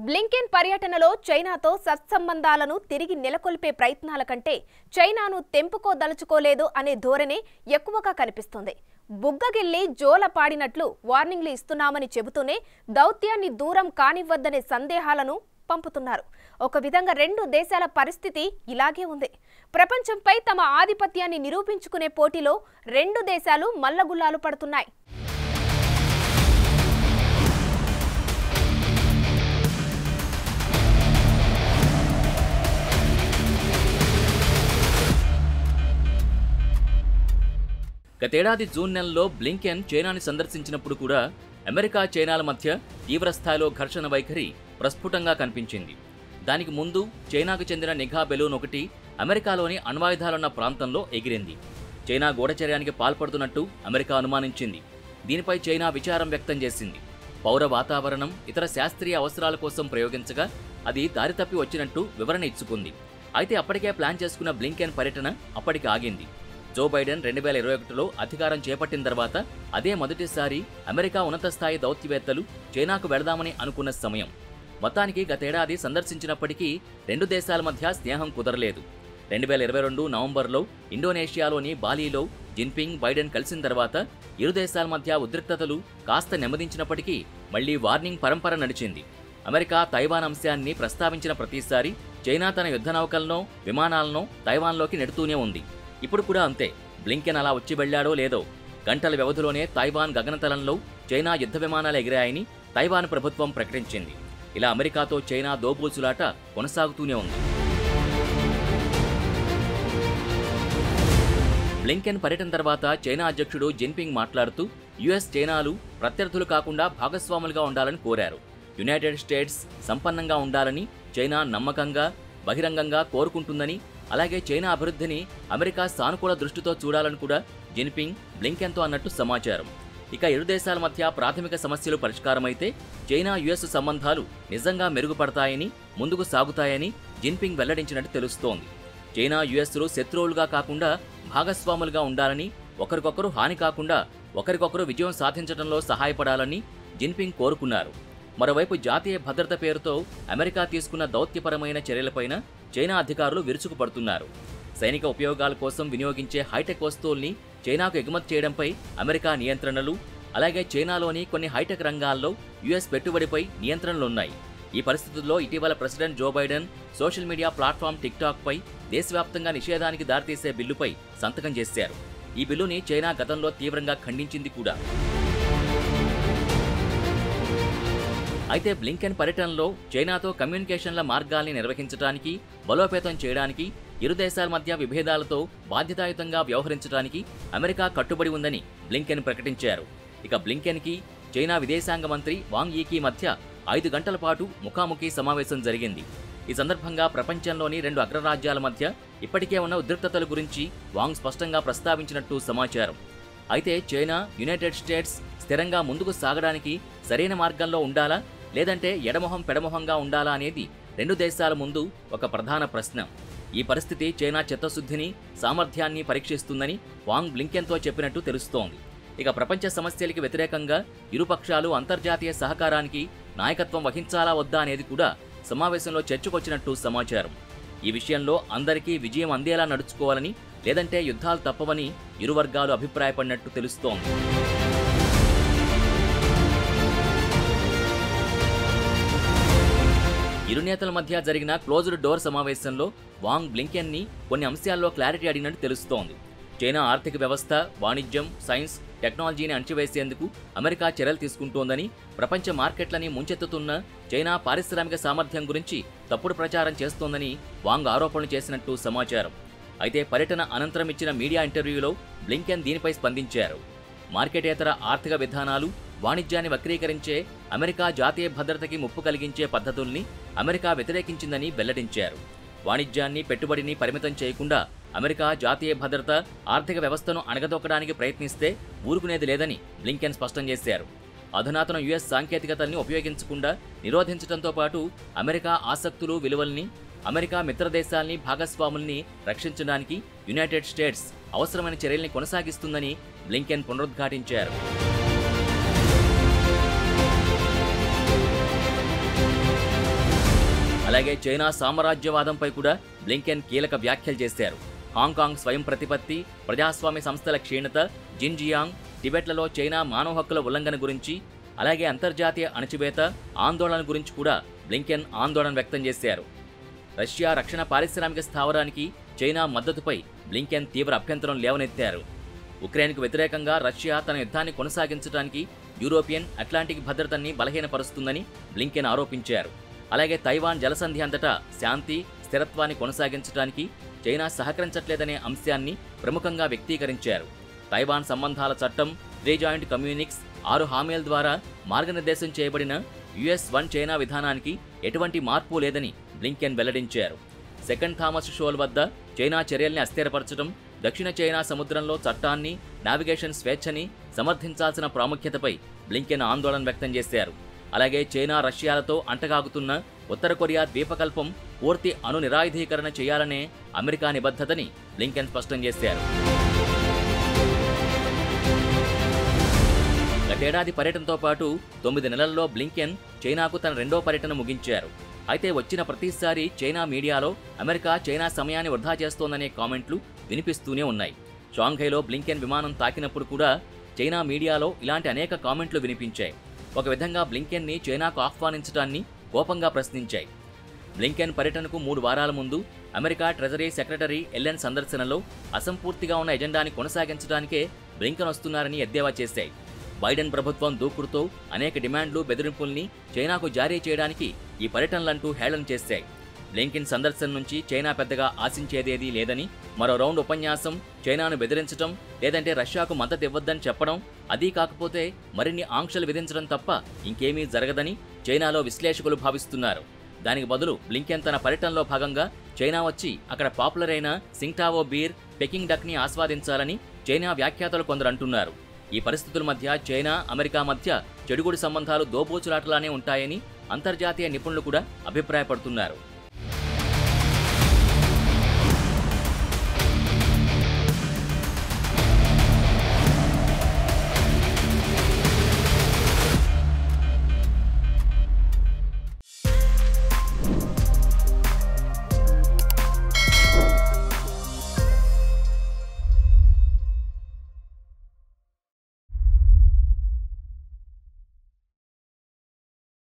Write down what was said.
Blinken పర్యటనలో చైనాతో సత్సంబంధాలను తిరిగి నెలకొల్పే ప్రయత్నాల కంటే చైనాను తెంపుకోదలుచుకోలేదు అనే ధోరణి ఎక్కువగా కనిపిస్తుంది. బుగ్గగిల్లి జోల పాడినట్లు వార్నింగ్లు ఇస్తున్నామని చెబుతూనే దౌత్యాన్ని దూరం కానివ్వద్దనే సందేహాలను పంపుతున్నారు. ఒక విధంగా రెండు దేశాల పరిస్థితి ఇలాగే ఉంది. ప్రపంచంపై తమ ఆధిపత్యాన్ని నిరూపించుకునే పోటీలో రెండు దేశాలు మల్లగుల్లాలు పడుతున్నాయి. గతేడాది జూన్ నెలలో బ్లింకెన్ చైనాని సందర్శించినప్పుడు కూడా అమెరికా చైనాల మధ్య తీవ్రస్థాయిలో ఘర్షణ వైఖరి ప్రస్ఫుటంగా కనిపించింది. దానికి ముందు చైనాకు చెందిన నిఘా బెలూన్ ఒకటి అమెరికాలోని అణ్వాయుధాలున్న ప్రాంతంలో ఎగిరింది. చైనా గూఢచర్యానికి పాల్పడుతున్నట్టు అమెరికా అనుమానించింది. దీనిపై చైనా విచారం వ్యక్తం చేసింది. పౌర వాతావరణం ఇతర శాస్త్రీయ అవసరాల కోసం ప్రయోగించగా అది దారితప్పి వచ్చినట్టు వివరణ ఇచ్చుకుంది. అయితే అప్పటికే ప్లాన్ చేసుకున్న బ్లింకెన్ పర్యటన అప్పటికి ఆగింది. జో బైడెన్ 2021లో అధికారం చేపట్టిన తర్వాత అదే మొదటిసారి అమెరికా ఉన్నత స్థాయి దౌత్యవేత్తలు చైనాకు వెళదామని అనుకున్న సమయం. మొత్తానికి గతేడాది సందర్శించినప్పటికీ రెండు దేశాల మధ్య స్నేహం కుదరలేదు. 2022 నవంబర్లో ఇండోనేషియాలోని బాలీలో జిన్పింగ్, బైడెన్ కలిసిన తర్వాత ఇరు దేశాల మధ్య ఉద్రిక్తతలు కాస్త నెమ్మదించినప్పటికీ మళ్లీ వార్నింగ్ పరంపర నడిచింది. అమెరికా తైవాన్ అంశాన్ని ప్రస్తావించిన ప్రతిసారి చైనా తన యుద్ధ నౌకలను, విమానాలను తైవాన్లోకి నెడుతూనే ఉంది. ఇప్పుడు కూడా అంతే. బ్లింకెన్ అలా వచ్చి వెళ్లాడో లేదో గంటల వ్యవధిలోనే తైవాన్ గగనతలంలో చైనా యుద్ధ విమానాలు ఎగిరాయని తైవాన్ ప్రభుత్వం ప్రకటించింది. ఇలా అమెరికాతో చైనా దోబూచులాట కొనసాగుతూనే ఉంది. బ్లింకెన్ పర్యటన తర్వాత చైనా అధ్యక్షుడు జిన్పింగ్ మాట్లాడుతూ యుఎస్ చైనాలు ప్రత్యర్థులు కాకుండా భాగస్వాములుగా ఉండాలని కోరారు. యునైటెడ్ స్టేట్స్ సంపన్నంగా ఉండాలని చైనా నమ్మకంగా, బహిరంగంగా కోరుకుంటుందని, అలాగే చైనా అభివృద్ధిని అమెరికా సానుకూల దృష్టితో చూడాలని కూడా జిన్పింగ్ బ్లింకెన్తో అన్నట్టు సమాచారం. ఇక ఇరు దేశాల మధ్య ప్రాథమిక సమస్యలు పరిష్కారమైతే చైనా యుఎస్ సంబంధాలు నిజంగా మెరుగుపడతాయని, ముందుకు సాగుతాయని జిన్పింగ్ వెల్లడించినట్టు తెలుస్తోంది. చైనా యుఎస్లు శత్రువులుగా కాకుండా భాగస్వాములుగా ఉండాలని, ఒకరికొకరు హాని కాకుండా ఒకరికొకరు విజయం సాధించడంలో సహాయపడాలని జిన్పింగ్ కోరుకున్నారు. మరోవైపు జాతీయ భద్రత పేరుతో అమెరికా తీసుకున్న దౌత్యపరమైన చర్యలపైన చైనా అధికారులు విరుచుకుపడుతున్నారు. సైనిక ఉపయోగాల కోసం వినియోగించే హైటెక్ వస్తువుల్ని చైనాకు ఎగుమతి చేయడంపై అమెరికా నియంత్రణలు, అలాగే చైనాలోని కొన్ని హైటెక్ రంగాల్లో యుఎస్ పెట్టుబడిపై నియంత్రణలున్నాయి. ఈ పరిస్థితుల్లో ఇటీవల president Joe Biden social media platform TikTok పై దేశవ్యాప్తంగా నిషేధానికి దారితీసే బిల్లుపై సంతకం చేశారు. ఈ బిల్లుని చైనా గతంలో తీవ్రంగా ఖండించింది కూడా. అయితే బ్లింకెన్ పర్యటనలో చైనాతో కమ్యూనికేషన్ల మార్గాల్ని నిర్వహించడానికి, బలోపేతం చేయడానికి, ఇరు దేశాల మధ్య విభేదాలతో బాధ్యతాయుతంగా వ్యవహరించడానికి అమెరికా కట్టుబడి ఉందని బ్లింకెన్ ప్రకటించారు. ఇక బ్లింకెన్కి చైనా విదేశాంగ మంత్రి వాంగ్ యీకి మధ్య 5 గంటల పాటు ముఖాముఖి సమావేశం జరిగింది. ఈ సందర్భంగా ప్రపంచంలోని రెండు అగ్రరాజ్యాల మధ్య ఇప్పటికే ఉన్న ఉద్రిక్తతల గురించి వాంగ్ స్పష్టంగా ప్రస్తావించినట్టు సమాచారం. అయితే చైనా, యునైటెడ్ స్టేట్స్ స్థిరంగా ముందుకు సాగడానికి సరైన మార్గంలో ఉండాలా, లేదంటే ఎడమొహం పెడమొహంగా ఉండాలా అనేది రెండు దేశాల ముందు ఒక ప్రధాన ప్రశ్న. ఈ పరిస్థితి చైనా చిత్తశుద్ధిని, సామర్థ్యాన్ని పరీక్షిస్తుందని వాంగ్ బ్లింకెన్తో చెప్పినట్టు తెలుస్తోంది. ఇక ప్రపంచ సమస్యలకి వ్యతిరేకంగా ఇరుపక్షాలు అంతర్జాతీయ సహకారానికి నాయకత్వం వహించాలా వద్దా అనేది కూడా సమావేశంలో చర్చకొచ్చినట్టు సమాచారం. ఈ విషయంలో అందరికీ విజయం అందేలా నడుచుకోవాలని, లేదంటే యుద్ధాలు తప్పవని ఇరు వర్గాలు అభిప్రాయపడినట్టు తెలుస్తోంది. ఇరు నేతల మధ్య జరిగిన క్లోజ్డ్ డోర్ సమావేశంలో వాంగ్ బ్లింకెన్ని కొన్ని అంశాల్లో క్లారిటీ అడిగినట్టు తెలుస్తోంది. చైనా ఆర్థిక వ్యవస్థ, వాణిజ్యం, సైన్స్, టెక్నాలజీని అణచివేసేందుకు అమెరికా చర్యలు తీసుకుంటోందని, ప్రపంచ మార్కెట్లని ముంచెత్తుతున్న చైనా పారిశ్రామిక సామర్థ్యం గురించి తప్పుడు ప్రచారం చేస్తోందని వాంగ్ ఆరోపణలు చేసినట్టు సమాచారం. అయితే పర్యటన అనంతరం ఇచ్చిన మీడియా ఇంటర్వ్యూలో బ్లింకెన్ దీనిపై స్పందించారు. మార్కెటేతర ఆర్థిక విధానాలు, వాణిజ్యాన్ని వక్రీకరించే, అమెరికా జాతీయ భద్రతకి ముప్పు కలిగించే పద్ధతుల్ని అమెరికా వ్యతిరేకించిందని వెల్లడించారు. వాణిజ్యాన్ని, పెట్టుబడిని పరిమితం చేయకుండా అమెరికా జాతీయ భద్రత, ఆర్థిక వ్యవస్థను అణగదొక్కడానికి ప్రయత్నిస్తే ఊరుకునేది లేదని బ్లింకెన్ స్పష్టం చేశారు. అధునాతన యుఎస్ సాంకేతికతల్ని ఉపయోగించకుండా నిరోధించడంతో పాటు అమెరికా ఆసక్తులు, విలువల్ని, అమెరికా మిత్రదేశాల్ని, భాగస్వాముల్ని రక్షించడానికి యునైటెడ్ స్టేట్స్ అవసరమైన చర్యల్ని కొనసాగిస్తుందని బ్లింకెన్ పునరుద్ఘాటించారు. అలాగే చైనా సామ్రాజ్యవాదంపై కూడా బ్లింకెన్ కీలక వ్యాఖ్యలు చేశారు. హాంకాంగ్ స్వయం ప్రతిపత్తి, ప్రజాస్వామ్య సంస్థల క్షీణత, జిన్జియాంగ్, టిబెట్లలో చైనా మానవ హక్కుల ఉల్లంఘన గురించి, అలాగే అంతర్జాతీయ అణచివేత, ఆందోళన గురించి కూడా బ్లింకెన్ ఆందోళన వ్యక్తం చేశారు. రష్యా రక్షణ పారిశ్రామిక స్థావరానికి చైనా మద్దతుపై బ్లింకెన్ తీవ్ర అభ్యంతరం లేవనెత్తారు. ఉక్రెయిన్కు వ్యతిరేకంగా రష్యా తన యుద్ధాన్ని కొనసాగించడానికి యూరోపియన్, అట్లాంటిక్ భద్రతని బలహీనపరుస్తుందని బ్లింకెన్ ఆరోపించారు. అలాగే తైవాన్ జలసంధి అంతటా శాంతి, స్థిరత్వాన్ని కొనసాగించడానికి చైనా సహకరించట్లేదనే అంశాన్ని ప్రముఖంగా వ్యక్తీకరించారు. తైవాన్ సంబంధాల చట్టం, 3 జాయింట్ కమ్యూనిక్స్, 6 హామీల ద్వారా మార్గనిర్దేశం చేయబడిన US-1 చైనా విధానానికి ఎటువంటి మార్పు లేదని బ్లింకెన్ వెల్లడించారు. సెకండ్ థామస్ షోల్ వద్ద చైనా చర్యల్ని అస్థిరపరచడం, దక్షిణ చైనా సముద్రంలో చట్టాన్ని, నావిగేషన్ స్వేచ్ఛని సమర్థించాల్సిన ప్రాముఖ్యతపై బ్లింకెన్ ఆందోళన వ్యక్తం చేశారు. అలాగే చైనా రష్యాలతో అంటగాగుతున్న ఉత్తర కొరియా ద్వీపకల్పం పూర్తి అణు నిరాయుధీకరణ చేయాలనే అమెరికా నిబద్ధతని బ్లింకెన్ స్పష్టం చేశారు. గతేడాది పర్యటనతో పాటు 9 నెలల్లో బ్లింకెన్ చైనాకు తన 2వ పర్యటన ముగించారు. అయితే వచ్చిన ప్రతిసారి చైనా మీడియాలో అమెరికా చైనా సమయాన్ని వృధా చేస్తోందనే కామెంట్లు వినిపిస్తూనే ఉన్నాయి. షాంఘైలో బ్లింకెన్ విమానం తాకినప్పుడు కూడా చైనా మీడియాలో ఇలాంటి అనేక కామెంట్లు వినిపించాయి. ఒక విధంగా బ్లింకెన్ని చైనాకు ఆహ్వానించడాన్ని కోపంగా ప్రశ్నించాయి. బ్లింకెన్ పర్యటనకు 3 వారాల ముందు అమెరికా ట్రెజరీ సెక్రటరీ ఎల్లెన్ సందర్శనలో అసంపూర్తిగా ఉన్న ఎజెండాని కొనసాగించడానికే బ్లింకెన్ వస్తున్నారని ఎద్దేవా చేశాయి. బైడెన్ ప్రభుత్వం దూకుడుతో అనేక డిమాండ్లు, బెదిరింపుల్ని చైనాకు జారీ చేయడానికి ఈ పర్యటనలంటూ హేళన చేశాయి. బ్లింకెన్ సందర్శన నుంచి చైనా పెద్దగా ఆశించేదేదీ లేదని, మరో రౌండ్ ఉపన్యాసం, చైనాను బెదిరించడం, లేదంటే రష్యాకు మద్దతు ఇవ్వొద్దని చెప్పడం, అదీ కాకపోతే మరిన్ని ఆంక్షలు విధించడం తప్ప ఇంకేమీ జరగదని చైనాలో విశ్లేషకులు భావిస్తున్నారు. దానికి బదులు బ్లింకెన్ తన పర్యటనలో భాగంగా చైనా వచ్చి అక్కడ పాపులర్ అయిన సింగ్టావో బీర్, పెకింగ్ డక్ని ఆస్వాదించాలని చైనా వ్యాఖ్యాతలు కొందరు అంటున్నారు. ఈ పరిస్థితుల మధ్య చైనా, అమెరికా మధ్య చెడుగుడు సంబంధాలు దోబూచులాటలానే ఉంటాయని అంతర్జాతీయ నిపుణులు కూడా అభిప్రాయపడుతున్నారు.